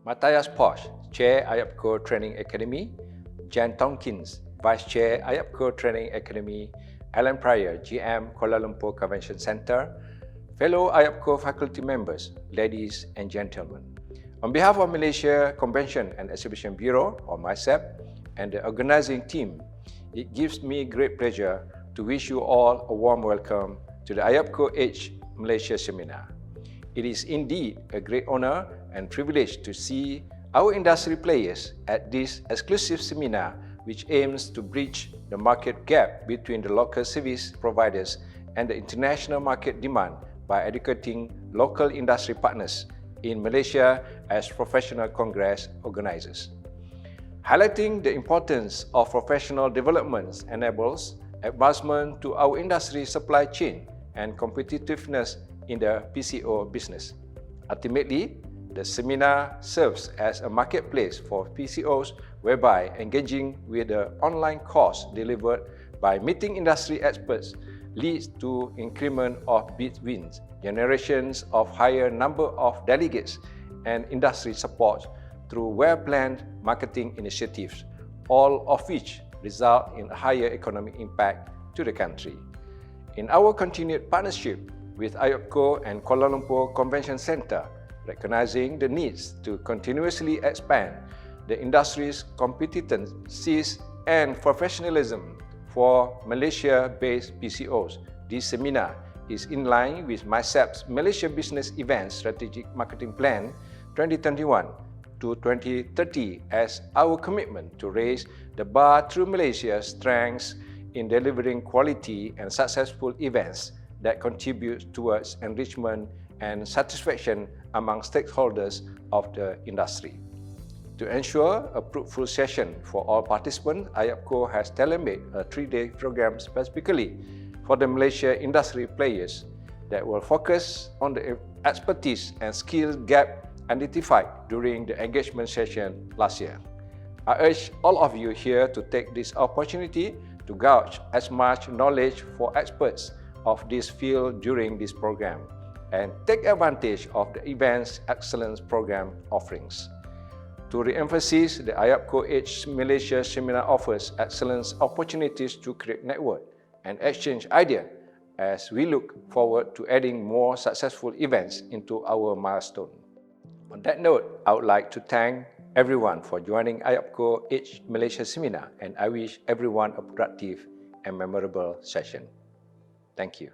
Matthias Posch, Chair IAPCO Training Academy, Jan Tompkins, Vice Chair IAPCO Training Academy, Alan Pryor, GM Kuala Lumpur Convention Centre, fellow IAPCO faculty members, ladies and gentlemen. On behalf of Malaysia Convention and Exhibition Bureau, or MySEP, and the organising team, it gives me great pleasure to wish you all a warm welcome to the IAPCO EDGE Malaysia Seminar. It is indeed a great honour and privilege to see our industry players at this exclusive seminar, which aims to bridge the market gap between the local service providers and the international market demand by educating local industry partners in Malaysia as professional congress organisers. Highlighting the importance of professional developments enables advancement to our industry supply chain and competitiveness in the PCO business. Ultimately, the seminar serves as a marketplace for PCOs whereby engaging with the online course delivered by meeting industry experts leads to increment of bid wins, generations of higher number of delegates, and industry support through well-planned marketing initiatives, all of which result in a higher economic impact to the country. In our continued partnership with IAPCO and Kuala Lumpur Convention Centre, recognizing the needs to continuously expand the industry's competencies and professionalism for Malaysia-based PCOs, this seminar is in line with MySEP's Malaysia Business Events Strategic Marketing Plan 2021 to 2030 as our commitment to raise the bar through Malaysia's strengths in delivering quality and successful events that contribute towards enrichment and satisfaction among stakeholders of the industry. To ensure a fruitful session for all participants, IAPCO has tailor-made a 3-day program specifically for the Malaysia industry players that will focus on the expertise and skill gap identified during the engagement session last year. I urge all of you here to take this opportunity to gauge as much knowledge for experts of this field during this program and take advantage of the event's excellence program offerings. To re-emphasize, the IAPCO EDGE Malaysia Seminar offers excellent opportunities to create network and exchange ideas as we look forward to adding more successful events into our milestone. On that note, I would like to thank everyone for joining IAPCO EDGE Malaysia Seminar, and I wish everyone a productive and memorable session. Thank you.